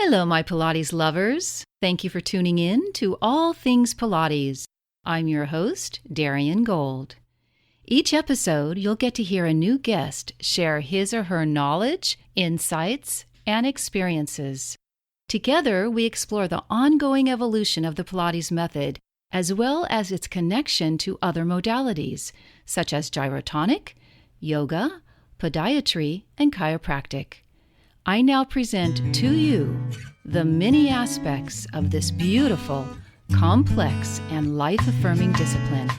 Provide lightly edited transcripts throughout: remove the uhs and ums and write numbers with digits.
Hello, my Pilates lovers. Thank you for tuning in to All Things Pilates. I'm your host, Darien Gold. Each episode, you'll get to hear a new guest share his or her knowledge, insights, and experiences. Together, we explore the ongoing evolution of the Pilates method, as well as its connection to other modalities, such as gyrotonic, yoga, podiatry, and chiropractic. I now present to you the many aspects of this beautiful, complex, and life-affirming discipline.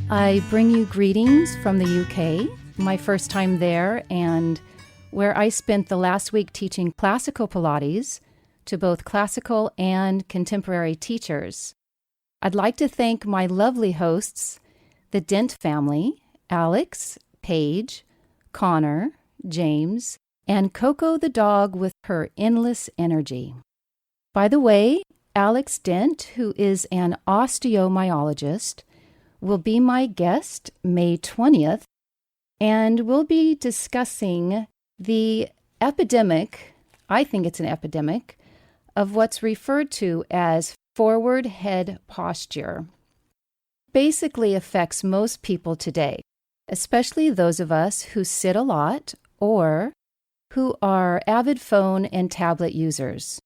I bring you greetings from the UK, my first time there, and where I spent the last week teaching classical Pilates to both classical and contemporary teachers. I'd like to thank my lovely hosts, the Dent family, Alex, Paige, Connor, James, and Coco the dog with her endless energy. By the way, Alex Dent, who is an osteomyologist, will be my guest May 20th, and we'll be discussing the epidemic, I think it's an epidemic, of what's referred to as forward head posture. Basically affects most people today, especially those of us who sit a lot or who are avid phone and tablet users.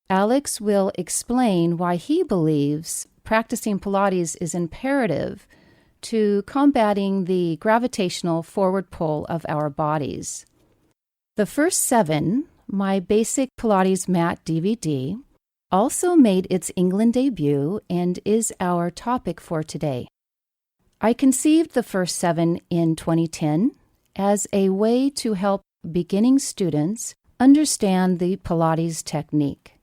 Alex will explain why he believes practicing Pilates is imperative to combating the gravitational forward pull of our bodies. The first 7, my basic Pilates mat DVD, also made its England debut and is our topic for today. I conceived the first 7 in 2010 as a way to help beginning students understand the Pilates technique.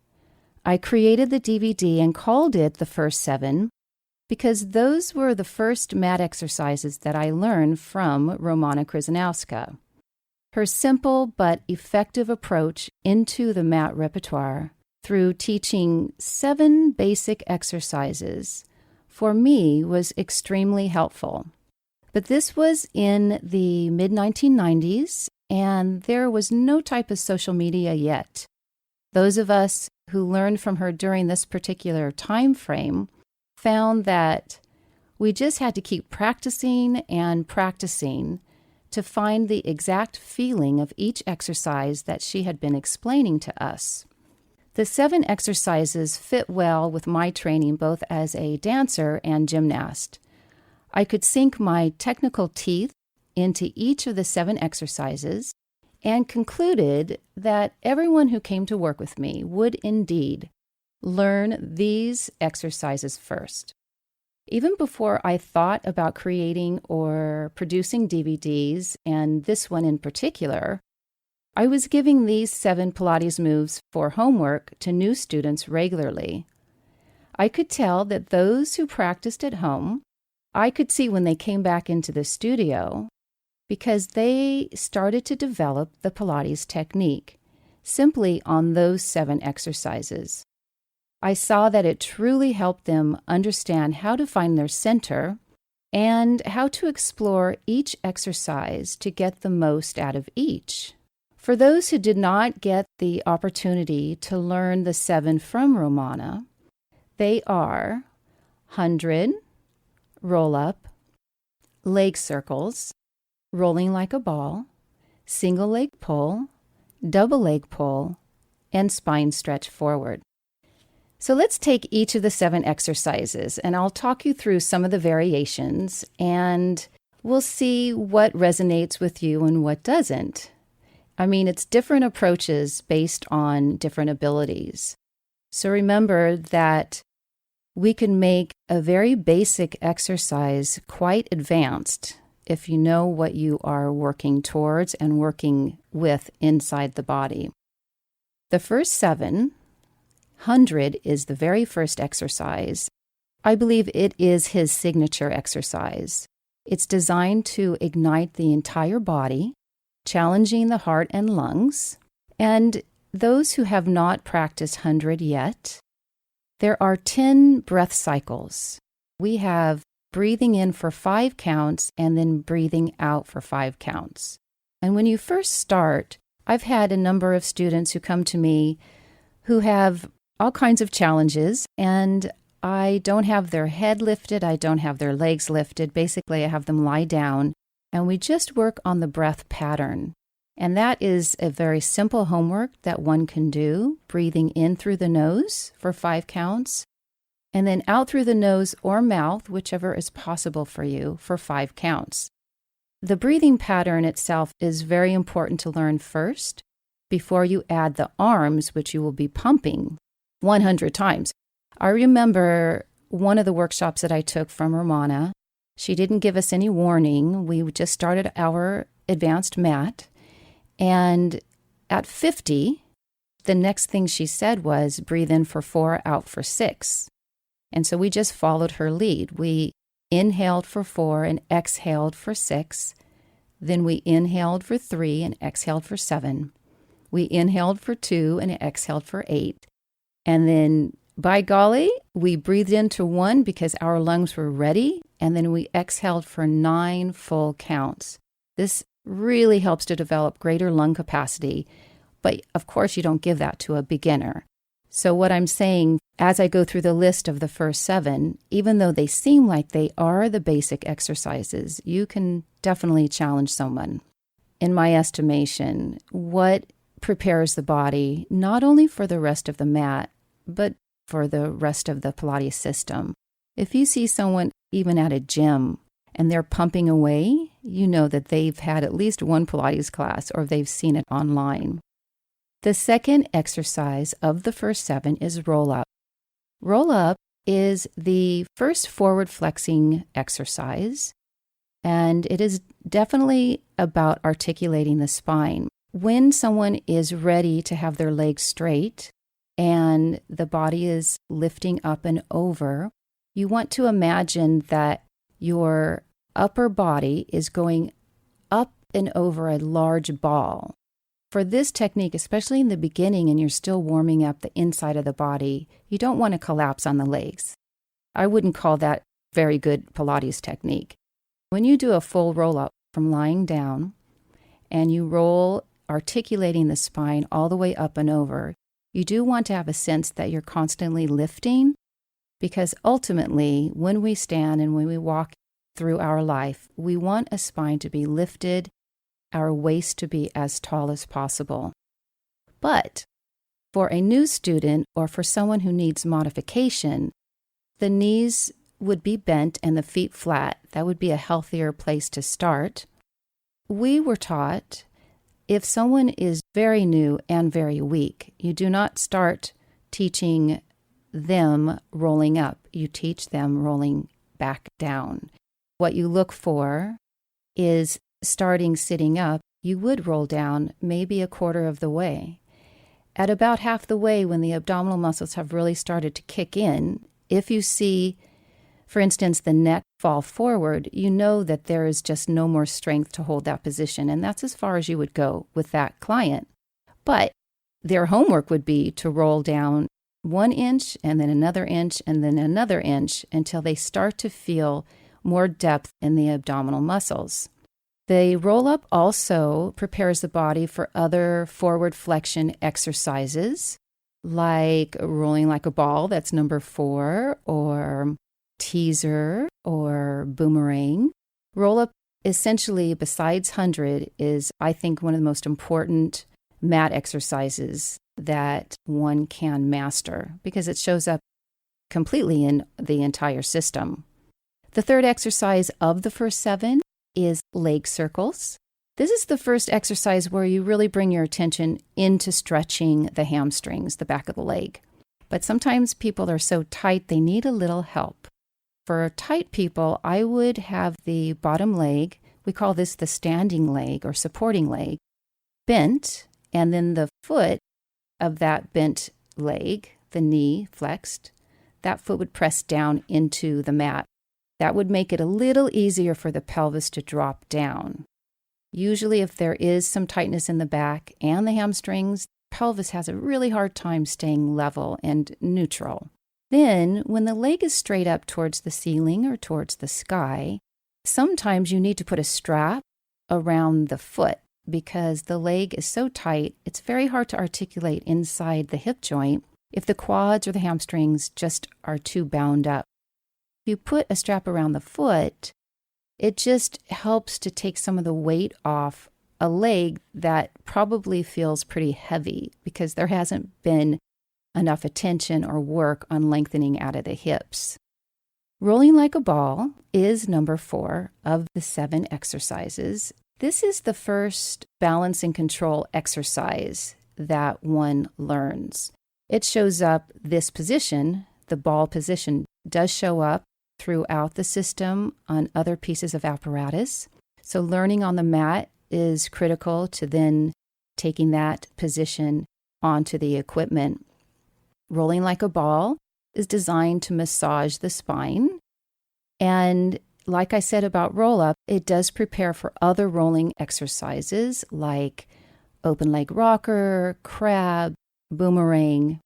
I created the DVD and called it the first 7 because those were the first mat exercises that I learned from Romana Kryzanowska. Her simple but effective approach into the mat repertoire through teaching 7 basic exercises for me was extremely helpful. But this was in the mid-1990s, and there was no type of social media yet. Those of us who learned from her during this particular time frame found that we just had to keep practicing and practicing to find the exact feeling of each exercise that she had been explaining to us. The 7 exercises fit well with my training both as a dancer and gymnast. I could sink my technical teeth into each of the 7 exercises and concluded that everyone who came to work with me would indeed learn these exercises first. Even before I thought about creating or producing DVDs, and this one in particular, I was giving these 7 Pilates moves for homework to new students regularly. I could tell that those who practiced at home, I could see when they came back into the studio because they started to develop the Pilates technique simply on those 7 exercises. I saw that it truly helped them understand how to find their center and how to explore each exercise to get the most out of each. For those who did not get the opportunity to learn the 7 from Romana, they are 100, roll up, leg circles, rolling like a ball, single leg pull, double leg pull, and spine stretch forward. So let's take each of the 7 exercises, and I'll talk you through some of the variations, and we'll see what resonates with you and what doesn't. I mean, it's different approaches based on different abilities. So remember that we can make a very basic exercise quite advanced if you know what you are working towards and working with inside the body. The first 7, 100 is the very first exercise. I believe it is his signature exercise. It's designed to ignite the entire body, challenging the heart and lungs. And those who have not practiced 100 yet, there are 10 breath cycles. We have breathing in for 5 counts and then breathing out for 5 counts. And when you first start, I've had a number of students who come to me who have all kinds of challenges, and I don't have their head lifted, I don't have their legs lifted. Basically, I have them lie down, and we just work on the breath pattern. And that is a very simple homework that one can do, breathing in through the nose for 5 counts, and then out through the nose or mouth, whichever is possible for you, for 5 counts. The breathing pattern itself is very important to learn first before you add the arms, which you will be pumping 100 times. I remember one of the workshops that I took from Romana. She didn't give us any warning. We just started our advanced mat. And at 50, the next thing she said was breathe in for 4, out for 6. And so we just followed her lead. We inhaled for 4 and exhaled for 6. Then we inhaled for 3 and exhaled for 7. We inhaled for 2 and exhaled for 8. And then, by golly, we breathed into 1 because our lungs were ready, and then we exhaled for 9 full counts. This really helps to develop greater lung capacity, but of course you don't give that to a beginner. So what I'm saying, as I go through the list of the first 7, even though they seem like they are the basic exercises, you can definitely challenge someone. In my estimation, what prepares the body not only for the rest of the mat, but for the rest of the Pilates system. If you see someone even at a gym and they're pumping away, you know that they've had at least one Pilates class or they've seen it online. The second exercise of the first 7 is roll up. Roll up is the first forward flexing exercise, and it is definitely about articulating the spine. When someone is ready to have their legs straight and the body is lifting up and over, you want to imagine that your upper body is going up and over a large ball. For this technique, especially in the beginning and you're still warming up the inside of the body, you don't want to collapse on the legs. I wouldn't call that very good Pilates technique. When you do a full roll-up from lying down and you roll, articulating the spine all the way up and over, you do want to have a sense that you're constantly lifting, because ultimately, when we stand and when we walk through our life, we want a spine to be lifted, our waist to be as tall as possible. But for a new student or for someone who needs modification, the knees would be bent and the feet flat. That would be a healthier place to start. We were taught if someone is very new and very weak, you do not start teaching them rolling up. You teach them rolling back down. What you look for is starting sitting up, you would roll down maybe a quarter of the way. At about half the way, when the abdominal muscles have really started to kick in, if you see, for instance, the neck fall forward, you know that there is just no more strength to hold that position, and that's as far as you would go with that client. But their homework would be to roll down 1 inch and then another inch and then another inch until they start to feel more depth in the abdominal muscles. The roll-up also prepares the body for other forward flexion exercises, like rolling like a ball, that's number 4, or teaser or boomerang. Roll-up essentially, besides 100, is, I think, one of the most important mat exercises that one can master because it shows up completely in the entire system. The third exercise of the first 7 is leg circles. This is the first exercise where you really bring your attention into stretching the hamstrings, the back of the leg. But sometimes people are so tight they need a little help. For tight people, I would have the bottom leg, we call this the standing leg or supporting leg, bent, and then the foot of that bent leg, the knee flexed, that foot would press down into the mat. That would make it a little easier for the pelvis to drop down. Usually if there is some tightness in the back and the hamstrings, the pelvis has a really hard time staying level and neutral. Then, when the leg is straight up towards the ceiling or towards the sky, sometimes you need to put a strap around the foot because the leg is so tight, it's very hard to articulate inside the hip joint if the quads or the hamstrings just are too bound up. If you put a strap around the foot, it just helps to take some of the weight off a leg that probably feels pretty heavy because there hasn't been enough attention or work on lengthening out of the hips. Rolling like a ball is number 4 of the 7 exercises. This is the first balance and control exercise that one learns. It shows up, this position, the ball position, does show up throughout the system on other pieces of apparatus. So learning on the mat is critical to then taking that position onto the equipment. Rolling like a ball is designed to massage the spine. And like I said about roll-up, it does prepare for other rolling exercises like open leg rocker, crab, boomerang.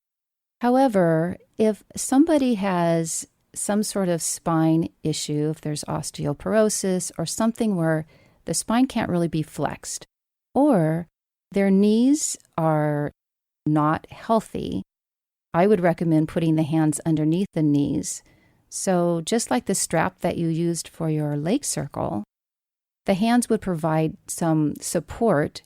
However, if somebody has some sort of spine issue, if there's osteoporosis or something where the spine can't really be flexed, or their knees are not healthy, I would recommend putting the hands underneath the knees. So just like the strap that you used for your leg circle, the hands would provide some support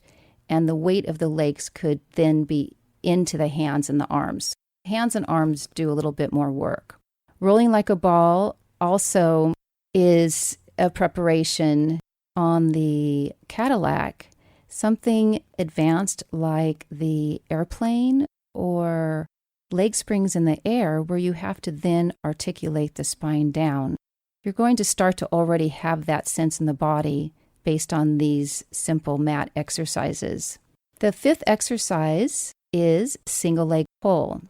and the weight of the legs could then be into the hands and the arms. Hands and arms do a little bit more work. Rolling like a ball also is a preparation on the Cadillac, something advanced like the airplane or leg springs in the air where you have to then articulate the spine down. You're going to start to already have that sense in the body based on these simple mat exercises. The 5th exercise is single leg pull.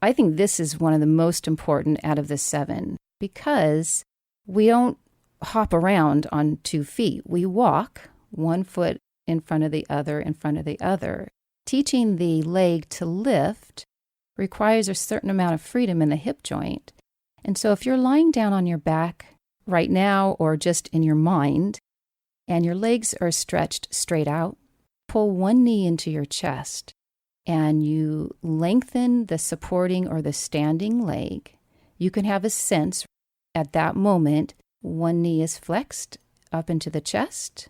I think this is one of the most important out of the 7 because we don't hop around on 2 feet. We walk 1 foot in front of the other, in front of the other. Teaching the leg to lift requires a certain amount of freedom in the hip joint. And so if you're lying down on your back right now or just in your mind and your legs are stretched straight out, pull one knee into your chest and you lengthen the supporting or the standing leg. You can have a sense at that moment one knee is flexed up into the chest,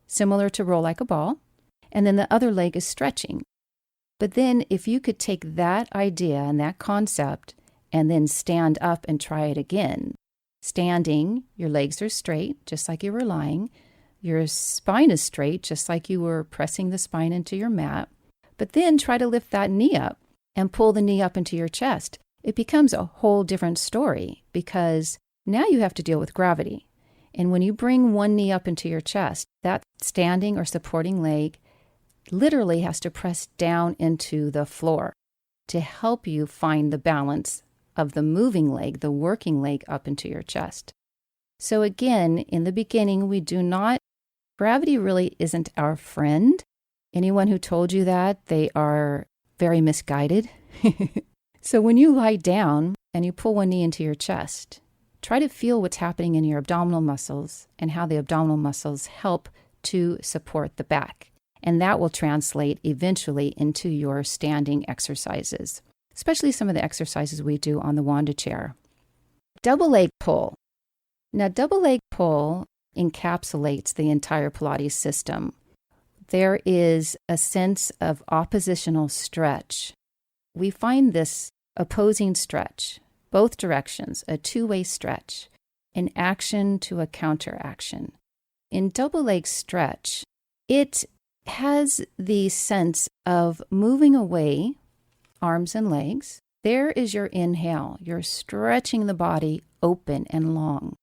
similar to roll like a ball, and then the other leg is stretching. But then if you could take that idea and that concept and then stand up and try it again. Standing, your legs are straight, just like you were lying. Your spine is straight, just like you were pressing the spine into your mat. But then try to lift that knee up and pull the knee up into your chest. It becomes a whole different story because now you have to deal with gravity. And when you bring one knee up into your chest, that standing or supporting leg literally has to press down into the floor to help you find the balance of the moving leg, the working leg up into your chest. So again, in the beginning, gravity really isn't our friend. Anyone who told you that, they are very misguided. So when you lie down and you pull one knee into your chest, try to feel what's happening in your abdominal muscles and how the abdominal muscles help to support the back. And that will translate eventually into your standing exercises, especially some of the exercises we do on the Wanda chair. Double leg pull. Now, double leg pull encapsulates the entire Pilates system. There is a sense of oppositional stretch. We find this opposing stretch, both directions, a two-way stretch, an action to a counteraction. In double leg stretch, it has the sense of moving away, arms and legs. There is your inhale. You're stretching the body open and long.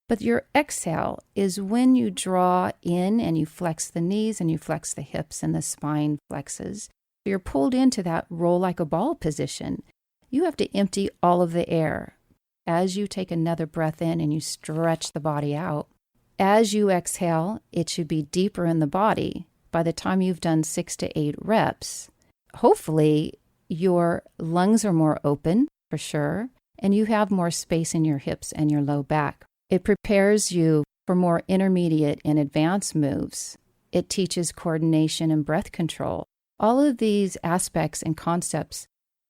But your exhale is when you draw in and you flex the knees and you flex the hips and the spine flexes. You're pulled into that roll like a ball position. You have to empty all of the air as you take another breath in and you stretch the body out. As you exhale, it should be deeper in the body. By the time you've done 6 to 8 reps, hopefully your lungs are more open for sure, and you have more space in your hips and your low back. It prepares you for more intermediate and advanced moves. It teaches coordination and breath control. All of these aspects and concepts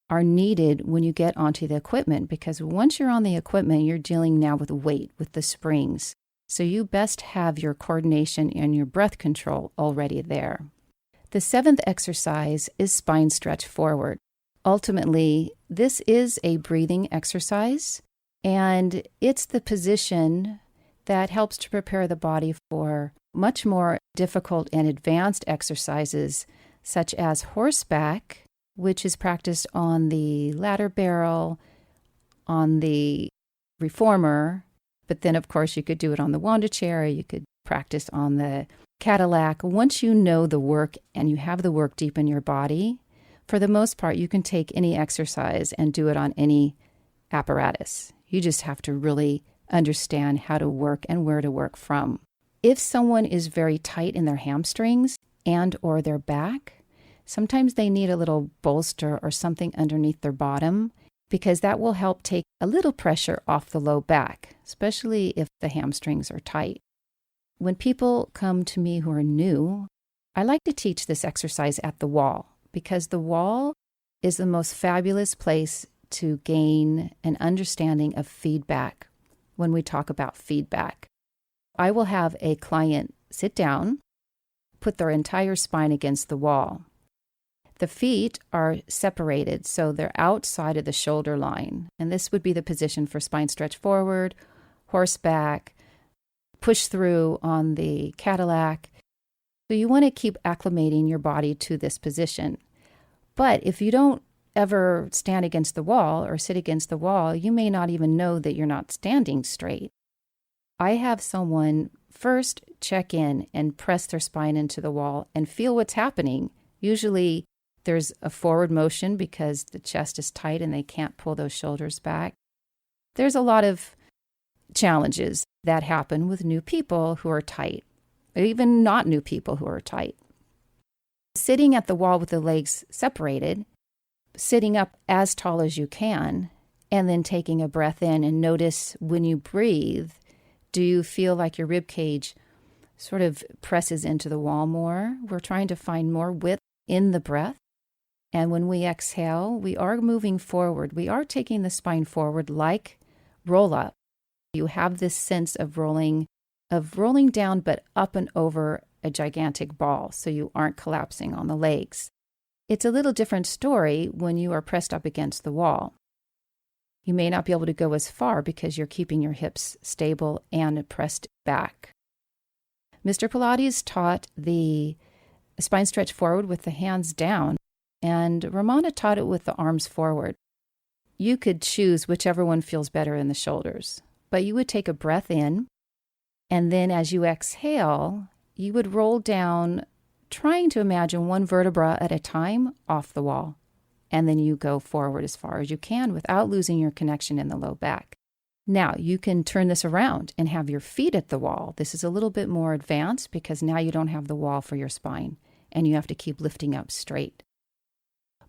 are needed when you get onto the equipment, because once you're on the equipment, you're dealing now with weight, with the springs. So you best have your coordination and your breath control already there. The 7th exercise is spine stretch forward. Ultimately, this is a breathing exercise, and it's the position that helps to prepare the body for much more difficult and advanced exercises, such as horseback, which is practiced on the ladder barrel, on the reformer, but then, of course, you could do it on the Wanda chair, you could practice on the Cadillac. Once you know the work and you have the work deep in your body, for the most part, you can take any exercise and do it on any apparatus. You just have to really understand how to work and where to work from. If someone is very tight in their hamstrings and or their back, sometimes they need a little bolster or something underneath their bottom, because that will help take a little pressure off the low back, especially if the hamstrings are tight. When people come to me who are new, I like to teach this exercise at the wall, because the wall is the most fabulous place to gain an understanding of feedback when we talk about feedback. I will have a client sit down, put their entire spine against the wall. The feet are separated, so they're outside of the shoulder line. And this would be the position for spine stretch forward, horseback, push through on the Cadillac. So you want to keep acclimating your body to this position. But if you don't ever stand against the wall or sit against the wall, you may not even know that you're not standing straight. I have someone first check in and press their spine into the wall and feel what's happening. Usually there's a forward motion because the chest is tight and they can't pull those shoulders back. There's a lot of challenges that happen with new people who are tight, or even not new people who are tight. Sitting at the wall with the legs separated, sitting up as tall as you can, and then taking a breath in, and notice when you breathe, do you feel like your rib cage sort of presses into the wall more? We're trying to find more width in the breath. And when we exhale, we are moving forward. We are taking the spine forward like roll up. You have this sense of rolling down, but up and over a gigantic ball, so you aren't collapsing on the legs. It's a little different story when you are pressed up against the wall. You may not be able to go as far because you're keeping your hips stable and pressed back. Mr. Pilates taught the spine stretch forward with the hands down, and Ramana taught it with the arms forward. You could choose whichever one feels better in the shoulders, but you would take a breath in, and then as you exhale, you would roll down, trying to imagine one vertebra at a time off the wall, and then you go forward as far as you can without losing your connection in the low back. Now, you can turn this around and have your feet at the wall. This is a little bit more advanced because now you don't have the wall for your spine, and you have to keep lifting up straight.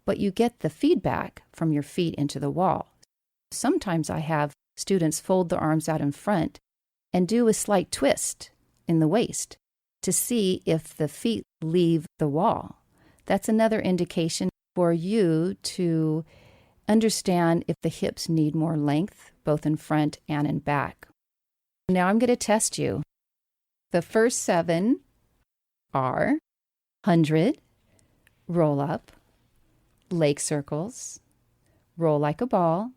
But you get the feedback from your feet into the wall. Sometimes I have students fold their arms out in front and do a slight twist in the waist to see if the feet leave the wall. That's another indication for you to understand if the hips need more length, both in front and in back. Now I'm going to test you. The first 7 are 100, roll up, leg circles, roll like a ball,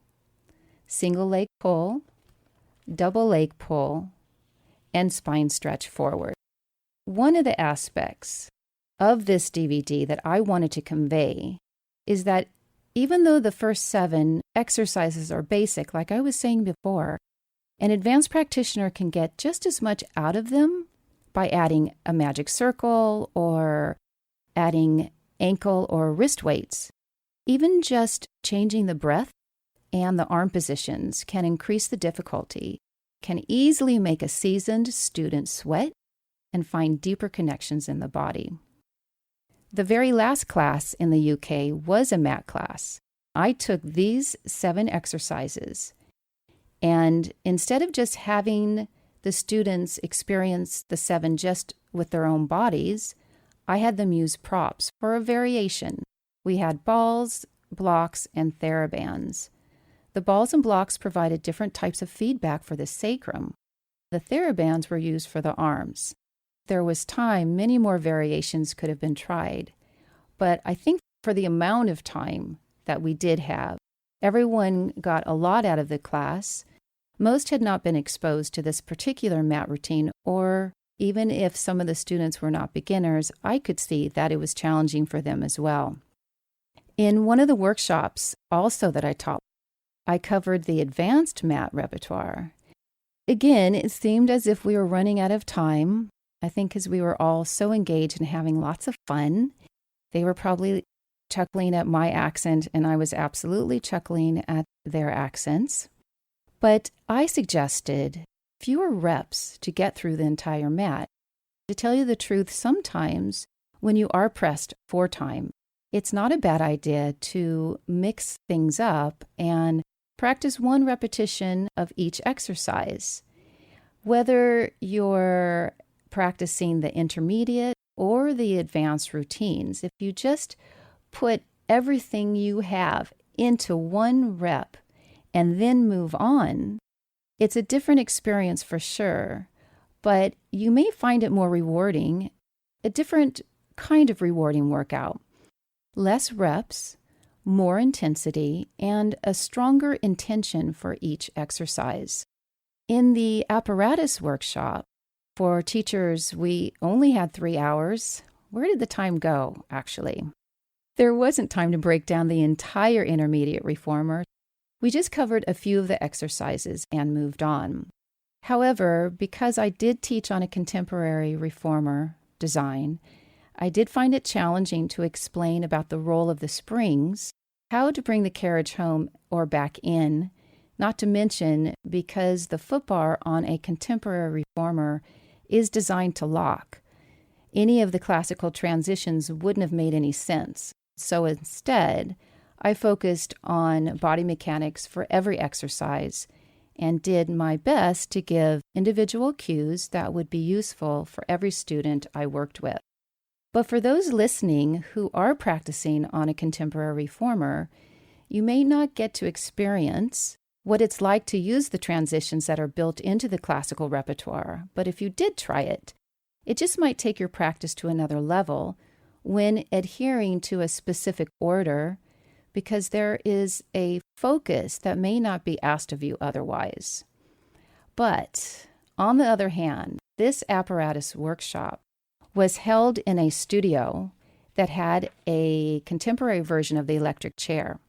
single leg pull, double leg pull, and spine stretch forward. One of the aspects of this DVD that I wanted to convey is that even though the first 7 exercises are basic, like I was saying before, an advanced practitioner can get just as much out of them by adding a magic circle or adding ankle or wrist weights. Even just changing the breath and the arm positions can increase the difficulty, can easily make a seasoned student sweat and find deeper connections in the body. The very last class in the UK was a mat class. I took these 7 exercises, and instead of just having the students experience the 7 just with their own bodies, I had them use props for a variation. We had balls, blocks, and therabands. The balls and blocks provided different types of feedback for the sacrum. The therabands were used for the arms. There was time, many more variations could have been tried. But I think for the amount of time that we did have, everyone got a lot out of the class. Most had not been exposed to this particular mat routine, or even if some of the students were not beginners, I could see that it was challenging for them as well. In one of the workshops also that I taught, I covered the advanced mat repertoire. Again, it seemed as if we were running out of time. I think because we were all so engaged and having lots of fun. They were probably chuckling at my accent, and I was absolutely chuckling at their accents. But I suggested fewer reps to get through the entire mat. To tell you the truth, sometimes when you are pressed for time, it's not a bad idea to mix things up and practice one repetition of each exercise. Whether you're practicing the intermediate or the advanced routines, if you just put everything you have into one rep and then move on, it's a different experience for sure, but you may find it more rewarding, a different kind of rewarding workout. Less reps, more intensity, and a stronger intention for each exercise. In the apparatus workshop, for teachers, we only had 3 hours. Where did the time go, actually? There wasn't time to break down the entire intermediate reformer. We just covered a few of the exercises and moved on. However, because I did teach on a contemporary reformer design, I did find it challenging to explain about the role of the springs, how to bring the carriage home or back in, not to mention because the foot bar on a contemporary reformer is designed to lock. Any of the classical transitions wouldn't have made any sense. So instead, I focused on body mechanics for every exercise and did my best to give individual cues that would be useful for every student I worked with. But for those listening who are practicing on a contemporary reformer, you may not get to experience what it's like to use the transitions that are built into the classical repertoire. But if you did try it, it just might take your practice to another level when adhering to a specific order, because there is a focus that may not be asked of you otherwise. But on the other hand, this apparatus workshop was held in a studio that had a contemporary version of the electric chair.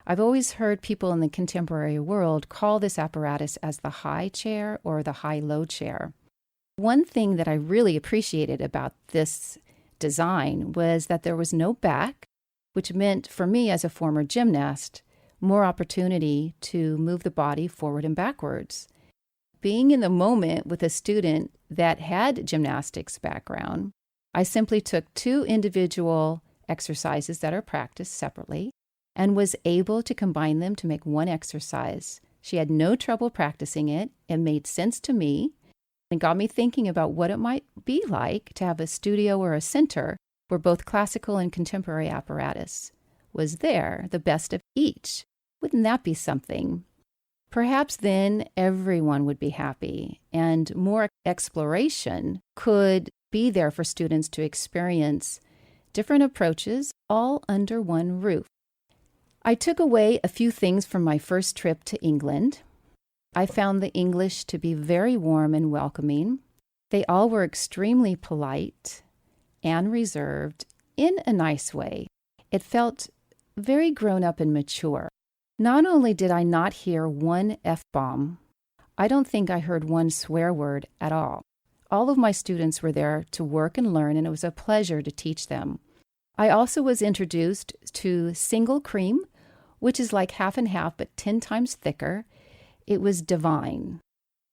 I've always heard people in the contemporary world call this apparatus as the high chair or the high-low chair. One thing that I really appreciated about this design was that there was no back, which meant for me as a former gymnast, more opportunity to move the body forward and backwards. Being in the moment with a student that had gymnastics background, I simply took 2 individual exercises that are practiced separately and was able to combine them to make one exercise. She had no trouble practicing it. It made sense to me and got me thinking about what it might be like to have a studio or a center where both classical and contemporary apparatus was there, the best of each. Wouldn't that be something? Perhaps then everyone would be happy and more exploration could be there for students to experience different approaches all under one roof. I took away a few things from my first trip to England. I found the English to be very warm and welcoming. They all were extremely polite and reserved in a nice way. It felt very grown up and mature. Not only did I not hear one F-bomb, I don't think I heard one swear word at all. All of my students were there to work and learn, and it was a pleasure to teach them. I also was introduced to single cream, which is like half and half, but 10 times thicker. It was divine.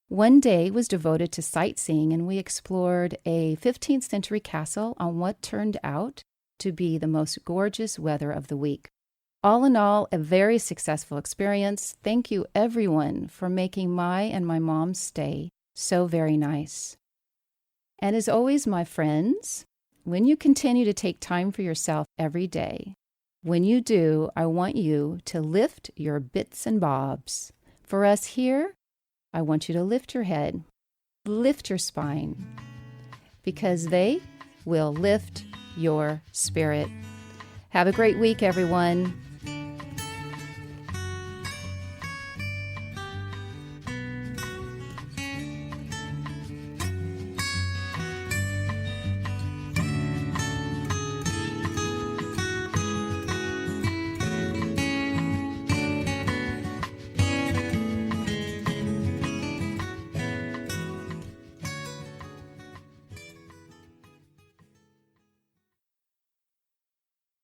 One day was devoted to sightseeing, and we explored a 15th century castle on what turned out to be the most gorgeous weather of the week. All in all, a very successful experience. Thank you, everyone, for making my and my mom's stay So very nice. And as always, my friends, when you continue to take time for yourself every day, when you do, I want you to lift your bits and bobs. For us here, I want you to lift your head, lift your spine, because they will lift your spirit. Have a great week, everyone.